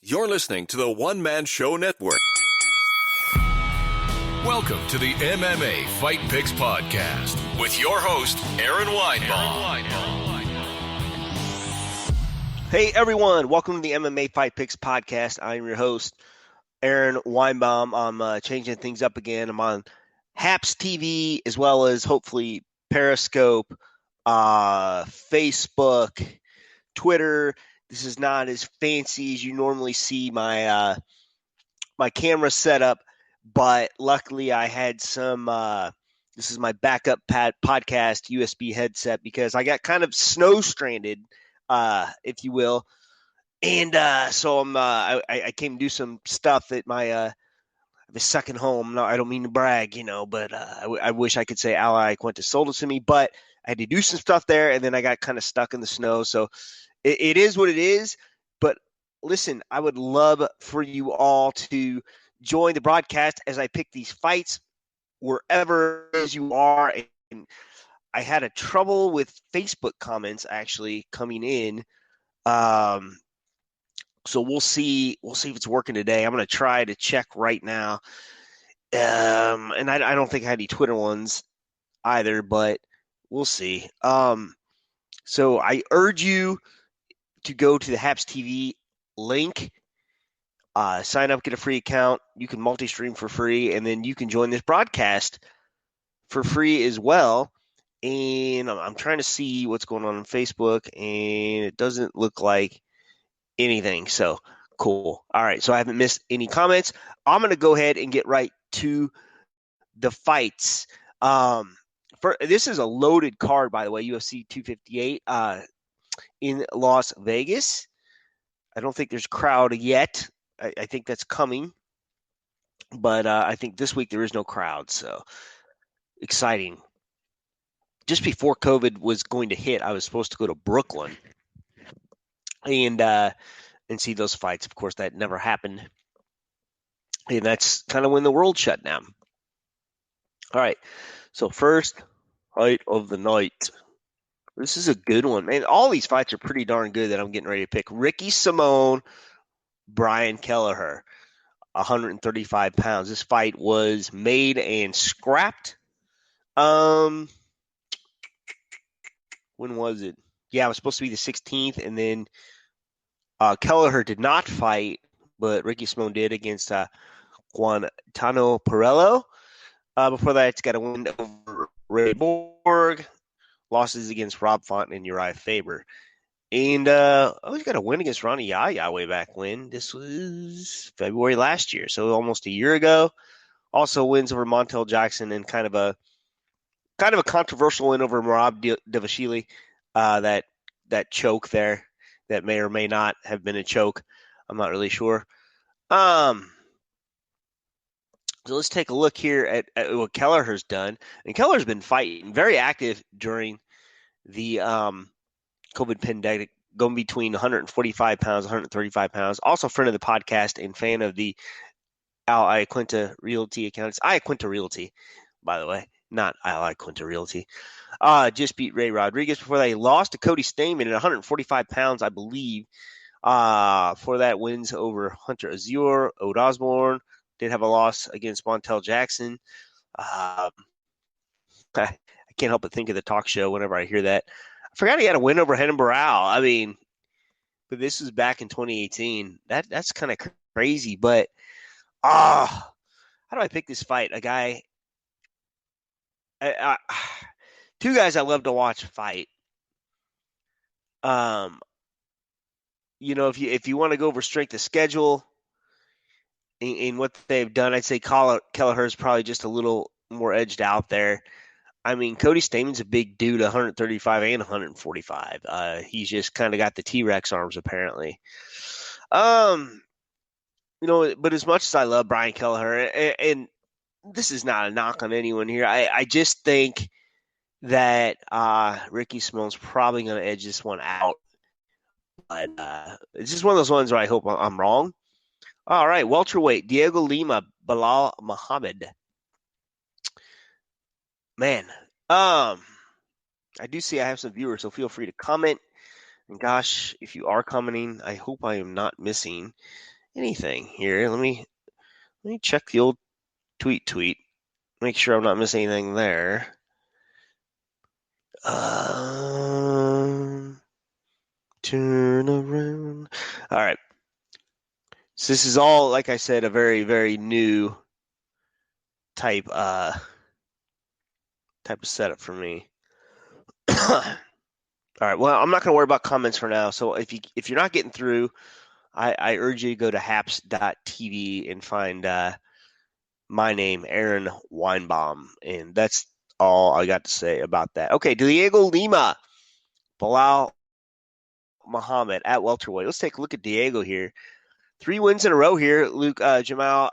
You're listening to the One Man Show Network. Welcome to the MMA Fight Picks Podcast with your host, Aaron Weinbaum. Hey everyone, welcome to the MMA Fight Picks Podcast. I'm your host, Aaron Weinbaum. I'm changing things up again. I'm on Haps TV as well as hopefully Periscope, Facebook, Twitter. This is not as fancy as you normally see my my camera setup, but luckily I had some. This is my backup podcast USB headset because I got kind of snow stranded, if you will, and so I came to do some stuff at my the second home. No, I don't mean to brag, but I wish I could say Ally Quinta sold it to me, but I had to do some stuff there, and then I got kind of stuck in the snow, so. It is what it is, but listen, I would love for you all to join the broadcast as I pick these fights wherever as you are. And I had a trouble with Facebook comments actually coming in, so we'll see if it's working today. I'm going to try to check right now, and I don't think I had any Twitter ones either, but we'll see. So I urge you to go to the Haps TV link, sign up, get a free account. You can multi-stream for free, and then you can join this broadcast for free as well. And I'm trying to see what's going on Facebook, and it doesn't look like anything. So cool. All right, so I haven't missed any comments. I'm going to go ahead and get right to the fights. This is a loaded card, by the way, UFC 258. In Las Vegas. I don't think there's a crowd yet. I think that's coming. But I think this week there is no crowd, so exciting. Just before COVID was going to hit, I was supposed to go to Brooklyn and see those fights. Of course, that never happened. And that's kind of when the world shut down. All right, so first fight of the night. This is a good one, man. All these fights are pretty darn good that I'm getting ready to pick. Ricky Simón, Brian Kelleher, 135 pounds. This fight was made and scrapped. When was it? Yeah, it was supposed to be the 16th, and then Kelleher did not fight, but Ricky Simón did against Guantano Perello. Before that, it's got a win over Ray Borg. Losses against Rob Font and Uriah Faber. And he's got a win against Ronnie Yahya way back when. This was February last year, so almost a year ago. Also wins over Montel Jackson and kind of a controversial win over Merab Dvalishvili. That choke there that may or may not have been a choke. I'm not really sure. So let's take a look here at what Kelleher's done. And Kelleher's been fighting, very active during the COVID pandemic, going between 145 pounds, 135 pounds. Also a friend of the podcast and fan of the Al Iaquinta Realty account. It's Iaquinta Realty, by the way, not Al Iaquinta Realty. Just beat Ray Rodriguez before that. He lost to Cody Stamann at 145 pounds, I believe. For that, wins over Hunter Azure, Ode Osborne. Did have a loss against Montel Jackson. I can't help but think of the talk show whenever I hear that. I forgot he had a win over Renan Barao. I mean, but this was back in 2018. That's kind of crazy. But how do I pick this fight? A guy, two guys I love to watch fight. If you want to go over strength of schedule. In what they've done, I'd say Kelleher's probably just a little more edged out there. I mean, Cody Stamann's a big dude, 135 and 145. He's just kind of got the T-Rex arms, apparently. But as much as I love Brian Kelleher, and this is not a knock on anyone here, I just think that Ricky Simón's probably going to edge this one out. But it's just one of those ones where I hope I'm wrong. All right, welterweight, Diego Lima, Bilal Muhammad. Man, I do see I have some viewers, so feel free to comment. And gosh, if you are commenting, I hope I am not missing anything here. Let me check the old tweet. Make sure I'm not missing anything there. Turn around. All right. So this is all, like I said, a very, very new type of setup for me. All right. Well, I'm not going to worry about comments for now. So if you're not getting through, I urge you to go to haps.tv and find my name, Aaron Weinbaum, and that's all I got to say about that. Okay, Diego Lima, Bilal Muhammad at welterweight. Let's take a look at Diego here. 3 wins in a row here. Luke Jamal,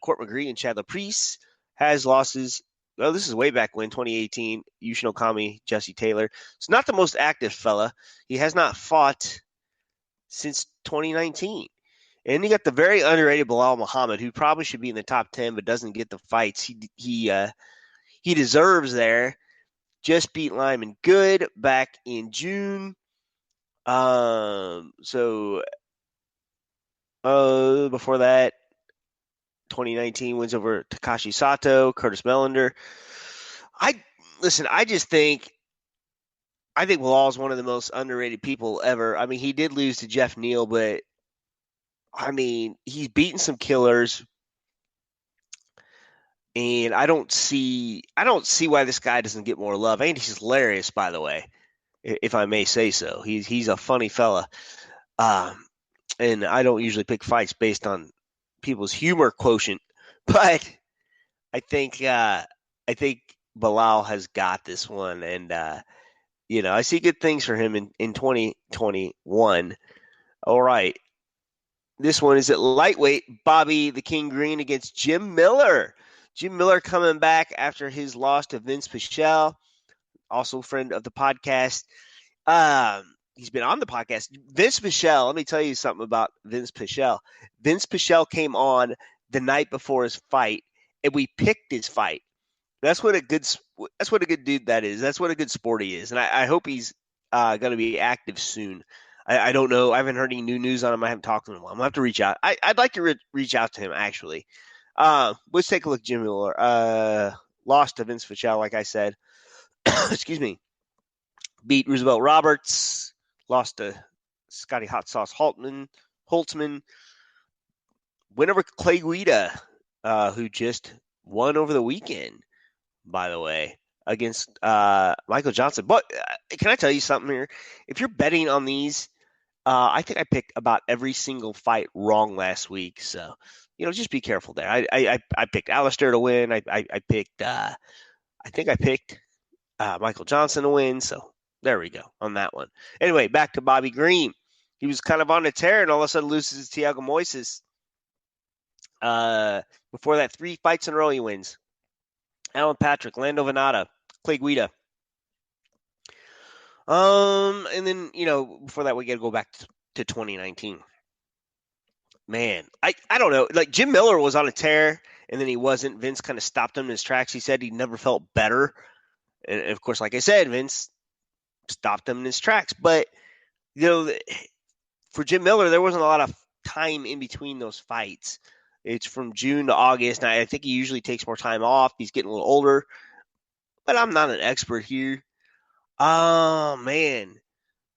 Court McGree, and Chad Laprise has losses. Well, this is way back when, 2018. Yushin Okami, Jesse Taylor. It's not the most active fella. He has not fought since 2019. And you got the very underrated Bilal Muhammad, who probably should be in the top 10, but doesn't get the fights he deserves there. Just beat Lyman Good back in June. Before that, 2019 wins over Takashi Sato, Curtis Melander. I think Bilal is one of the most underrated people ever. I mean, he did lose to Jeff Neal, but I mean, he's beaten some killers, and I don't see why this guy doesn't get more love. And he's hilarious, by the way, if I may say so. He's a funny fella, and I don't usually pick fights based on people's humor quotient, but I think Bilal has got this one, and I see good things for him in 2021. All right. This one is at lightweight, Bobby the King Green against Jim Miller. Jim Miller coming back after his loss to Vince Pichel, also a friend of the podcast. He's been on the podcast. Vince Pichel, let me tell you something about Vince Pichel. Vince Pichel came on the night before his fight, and we picked his fight. That's what a good dude that is. That's what a good sport he is, and I hope he's going to be active soon. I don't know. I haven't heard any new news on him. I haven't talked to him in a while. I'm going to have to reach out. I'd like to reach out to him, actually. Let's take a look at Jim Miller. Lost to Vince Pichel, like I said. Excuse me. Beat Roosevelt Roberts. Lost to Scotty Hot Sauce Holtzman. Win over Clay Guida, who just won over the weekend, by the way, against Michael Johnson. But can I tell you something here? If you're betting on these, I think I picked about every single fight wrong last week. So, just be careful there. I picked Alistair to win. I picked Michael Johnson to win. So there we go on that one. Anyway, back to Bobby Green. He was kind of on a tear and all of a sudden loses to Thiago Moises. Before that, 3 fights in a row he wins. Alan Patrick, Lando Venata, Clay Guida. And then, before that, we got to go back to 2019. Man, I don't know. Like, Jim Miller was on a tear, and then he wasn't. Vince kind of stopped him in his tracks. He said he never felt better. And, of course, like I said, Vince stopped him in his tracks. But, for Jim Miller, there wasn't a lot of time in between those fights. It's from June to August, and I think he usually takes more time off. He's getting a little older. But I'm not an expert here. Oh, man.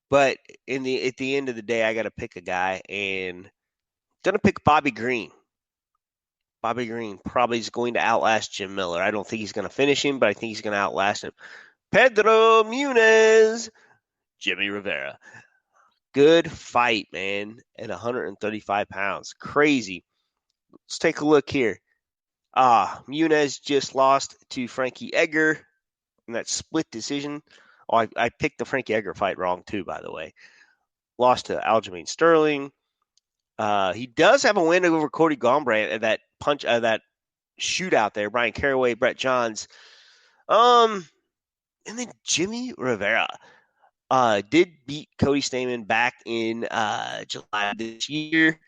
But at the end of the day, I got to pick a guy, and I'm going to pick Bobby Green. Bobby Green probably is going to outlast Jim Miller. I don't think he's going to finish him, but I think he's going to outlast him. Pedro Munez, Jimmy Rivera. Good fight, man, at 135 pounds. Crazy. Let's take a look here. Munez just lost to Frankie Edgar in that split decision. Oh, I picked the Frankie Edgar fight wrong, too, by the way. Lost to Aljamain Sterling. He does have a win over Cody Garbrandt at that that shootout there. Brian Caraway, Brett Johns. And then Jimmy Rivera did beat Cody Stamann back in July of this year.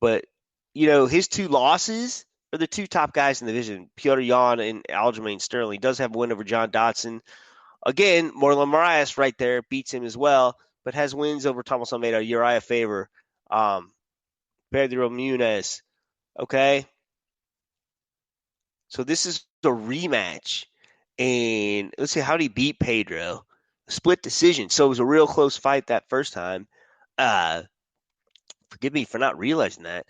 But, his 2 losses are the 2 top guys in the division, Petr Yan and Aljamain Sterling. He does have a win over John Dodson. Again, Marlon Moraes right there beats him as well, but has wins over Thomas Almeida, Uriah Faber. Pedro Munez. Okay? So this is a rematch. And let's see, how did he beat Pedro? Split decision. So it was a real close fight that first time. Forgive me for not realizing that.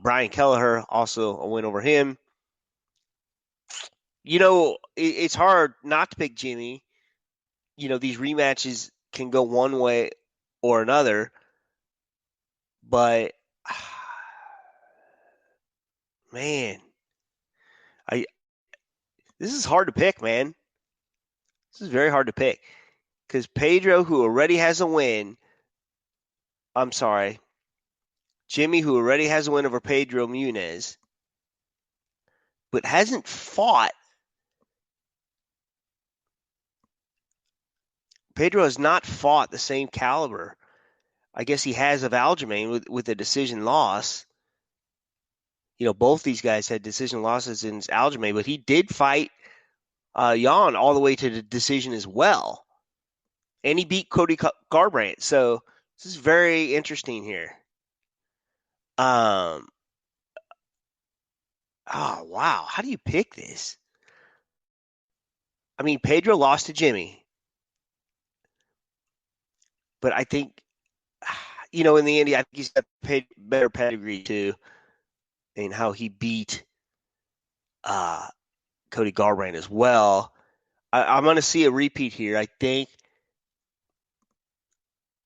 Brian Kelleher, also a win over him. It's hard not to pick Jimmy. These rematches can go one way or another, but man, I this is hard to pick, man. This is very hard to pick because Pedro, who already has a win, I'm sorry, Jimmy, who already has a win over Pedro Munez, but hasn't fought. Pedro has not fought the same caliber, I guess he has, of Aljamain with a decision loss. Both these guys had decision losses in Aljamain, but he did fight Jan all the way to the decision as well. And he beat Cody Garbrandt. So this is very interesting here. Oh, wow. How do you pick this? I mean, Pedro lost to Jimmy. But I think, in the end, I think he's got better pedigree too. And how he beat Cody Garbrandt as well. I'm going to see a repeat here. I think,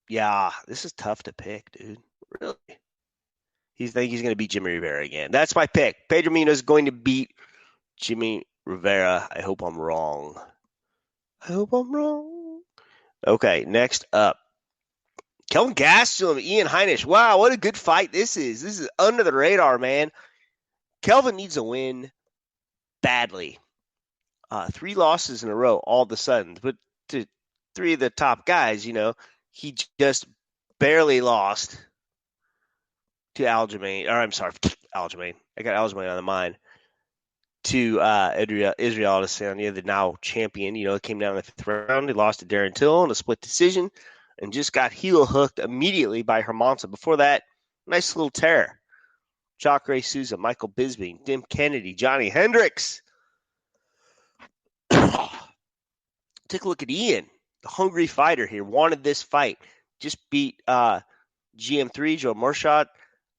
yeah, this is tough to pick, dude. Really? He's going to beat Jimmy Rivera again. That's my pick. Pedro Munoz is going to beat Jimmy Rivera. I hope I'm wrong. Okay, next up. Kelvin Gastelum, Ian Heinisch. Wow, what a good fight this is. This is under the radar, man. Kelvin needs a win badly. 3 losses in a row all of a sudden. But to 3 of the top guys, he just barely lost to Aljamain. Or I'm sorry, Aljamain. I got Aljamain on the mind. To Israel Adesanya, the now champion. It came down in the 5th round. He lost to Darren Till in a split decision and just got heel hooked immediately by Hermanson. Before that, nice little tear. Jacare Souza, Michael Bisping, Tim Kennedy, Johnny Hendricks. Take a look at Ian, the hungry fighter here. Wanted this fight. Just beat GM3, Joe Murshot.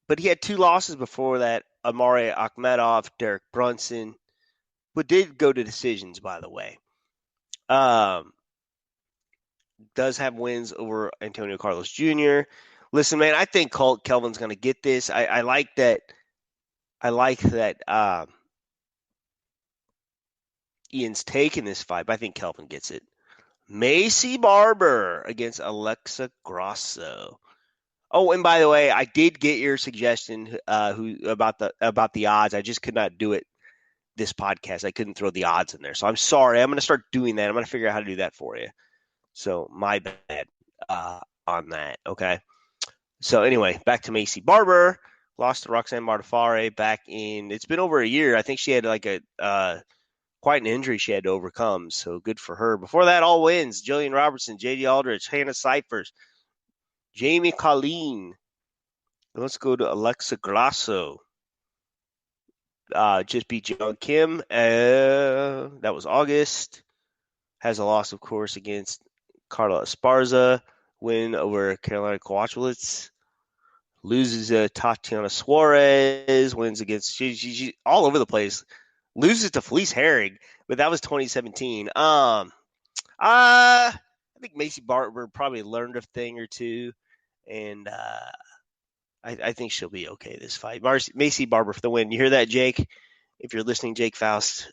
But he had 2 losses before that. Amare Akhmedov, Derek Brunson. But did go to decisions, by the way. Does have wins over Antonio Carlos Jr. Listen, man, I think Kelvin's going to get this. I like that. Ian's taking this fight, but I think Kelvin gets it. Macy Barber against Alexa Grasso. Oh, and by the way, I did get your suggestion about the odds. I just could not do it this podcast. I couldn't throw the odds in there. So I'm sorry. I'm going to start doing that. I'm going to figure out how to do that for you. So my bad on that. Okay. So anyway, back to Macy Barber. Lost to Roxanne Modafferi back in, it's been over a year. I think she had like quite an injury she had to overcome. So good for her. Before that, all wins. Jillian Robertson, J.D. Aldrich, Hannah Cyphers, Jamie Colleen. Let's go to Alexa Grasso. Just beat John Kim. That was August. Has a loss, of course, against Carla Esparza. Win over Carolina Kowalkiewicz. Loses to Tatiana Suarez. Wins against she all over the place. Loses to Felice Herrig, but that was 2017. I think Macy Barber probably learned a thing or two, and I think she'll be okay this fight. Macy Barber for the win. You hear that, Jake? If you're listening, Jake Faust,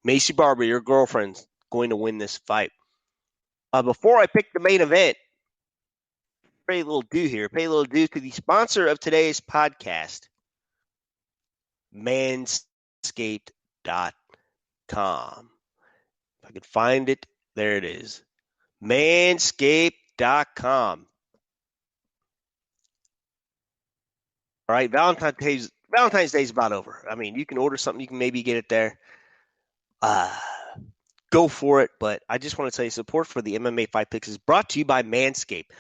Macy Barber, your girlfriend's going to win this fight. Before I pick the main event, pay a little due here. Pay a little due to the sponsor of today's podcast, Manscaped.com. If I could find it, there it is. Manscaped.com. All right, Valentine's Day is about over. I mean, you can order something, you can maybe get it there. Go for it. But I just want to tell you, support for the MMA Fight Picks is brought to you by Manscaped.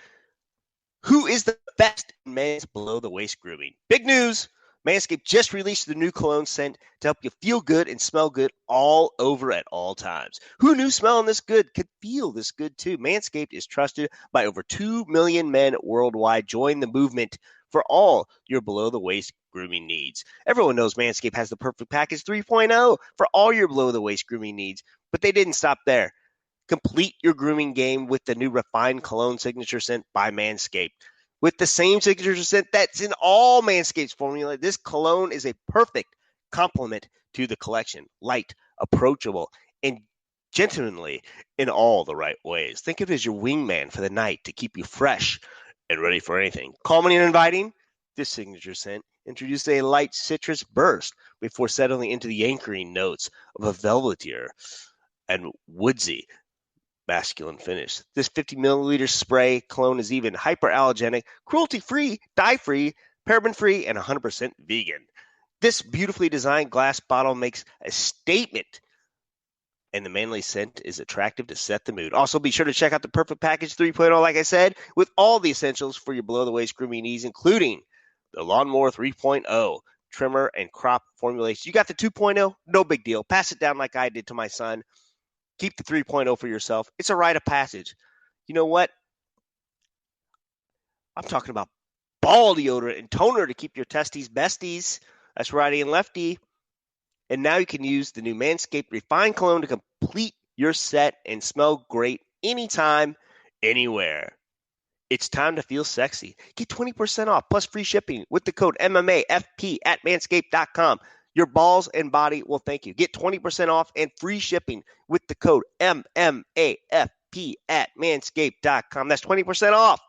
Who is the best in men's below-the-waist grooming. Big news! Manscaped just released the new cologne scent to help you feel good and smell good all over at all times. Who knew smelling this good could feel this good too? Manscaped is trusted by over 2 million men worldwide. Join the movement for all your below-the-waist grooming needs. Everyone knows Manscaped has the perfect package 3.0 for all your below-the-waist grooming needs, but they didn't stop there. Complete your grooming game with the new refined cologne signature scent by Manscaped. With the same signature scent that's in all Manscaped's formula, this cologne is a perfect complement to the collection. Light, approachable, and gentlemanly in all the right ways. Think of it as your wingman for the night to keep you fresh and ready for anything. Calming and inviting, this signature scent introduced a light citrus burst before settling into the anchoring notes of a velvetier and woodsy masculine finish. This 50 milliliter spray cologne is even hyperallergenic, cruelty-free, dye-free, paraben-free, and 100% vegan. This beautifully designed glass bottle makes a statement, and the manly scent is attractive to set the mood. Also, be sure to check out the Perfect Package 3.0, like I said, with all the essentials for your below-the-waist grooming needs, including the Lawnmower 3.0 trimmer and crop formulation. You got the 2.0? No big deal. Pass it down like I did to my son. Keep the 3.0 for yourself. It's a rite of passage. You know what? I'm talking about ball deodorant and toner to keep your testes besties. That's righty and lefty. And now you can use the new Manscaped Refined Cologne to complete your set and smell great anytime, anywhere. It's time to feel sexy. Get 20% off plus free shipping with the code MMAFP at manscaped.com. Your balls and body will thank you. Get 20% off and free shipping with the code MMAFP at manscaped.com. That's 20% off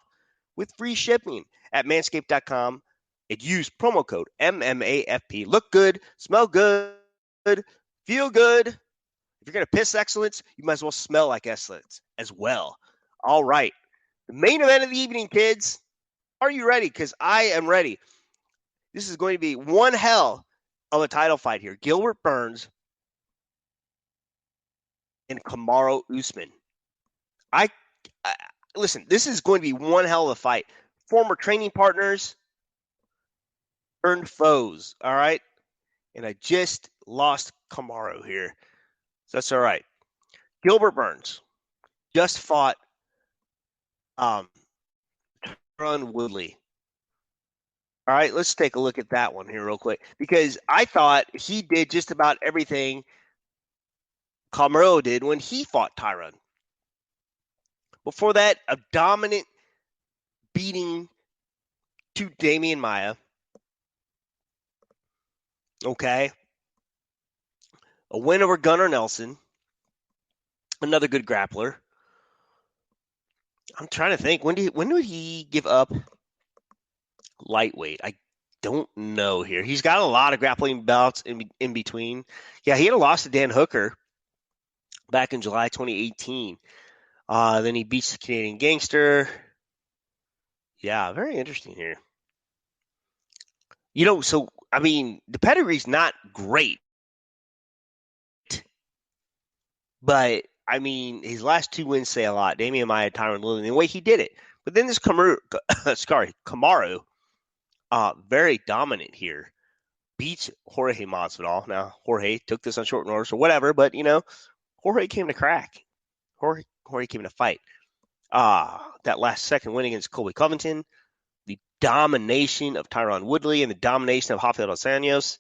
with free shipping at manscaped.com. And use promo code MMAFP. Look good, smell good, feel good. If you're going to piss excellence, you might as well smell like excellence as well. All right. The main event of the evening, kids. Are you ready? Because I am ready. This is going to be one hell of a title fight here. Gilbert Burns and Kamaru Usman. Listen, this is going to be one hell of a fight. Former training partners turned foes, all right? And I just lost Kamaru here. So that's all right. Gilbert Burns just fought Tyron Woodley. All right, let's take a look at that one here real quick, because I thought he did just about everything Kamaru did when he fought Tyron. Before that, a dominant beating to Damian Maia. Okay. A win over Gunnar Nelson. Another good grappler. I'm trying to think. When did he give up lightweight? I don't know here. He's got a lot of grappling bouts in between. Yeah, he had a loss to Dan Hooker back in July 2018. Then he beats the Canadian Gangster. Yeah, very interesting here. You know, so, I mean, the pedigree's not great. But, I mean, his last two wins say a lot. Damian Maia, Tyron Woodley, the way he did it. But then this Kamaru, very dominant here. Beats Jorge Masvidal. Now, Jorge took this on short notice or whatever, but, you know, Jorge came to crack. Jorge came to fight. That last second win against Colby Covington, the domination of Tyron Woodley, and the domination of Rafael dos Anjos.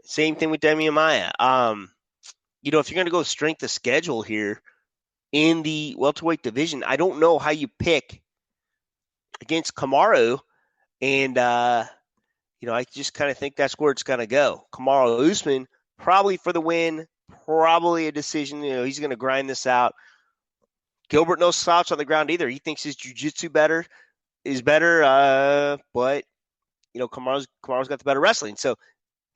Same thing with Damian Maia. You know, if you're going to go strength of schedule here in the welterweight division, I don't know how you pick against Kamaru. And, you know, I just kind of think that's where it's going to go. Kamaru Usman, probably for the win, probably a decision. You know, he's going to grind this out. Gilbert, no slouch on the ground either. He thinks his jiu-jitsu is better, but, you know, Kamaru's got the better wrestling. So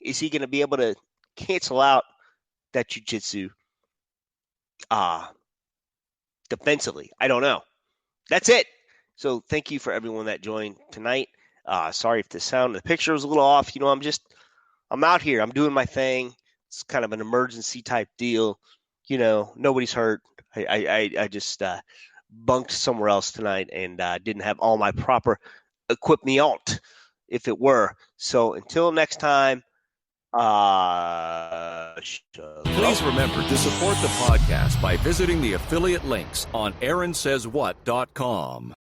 is he going to be able to cancel out that jiu-jitsu defensively? I don't know. That's it. So thank you for everyone that joined tonight. Sorry if the sound and the picture was a little off. You know, I'm out here. I'm doing my thing. It's kind of an emergency type deal. You know, nobody's hurt. I just bunked somewhere else tonight and didn't have all my proper equipment, if it were. So until next time, please remember to support the podcast by visiting the affiliate links on AaronSaysWhat.com.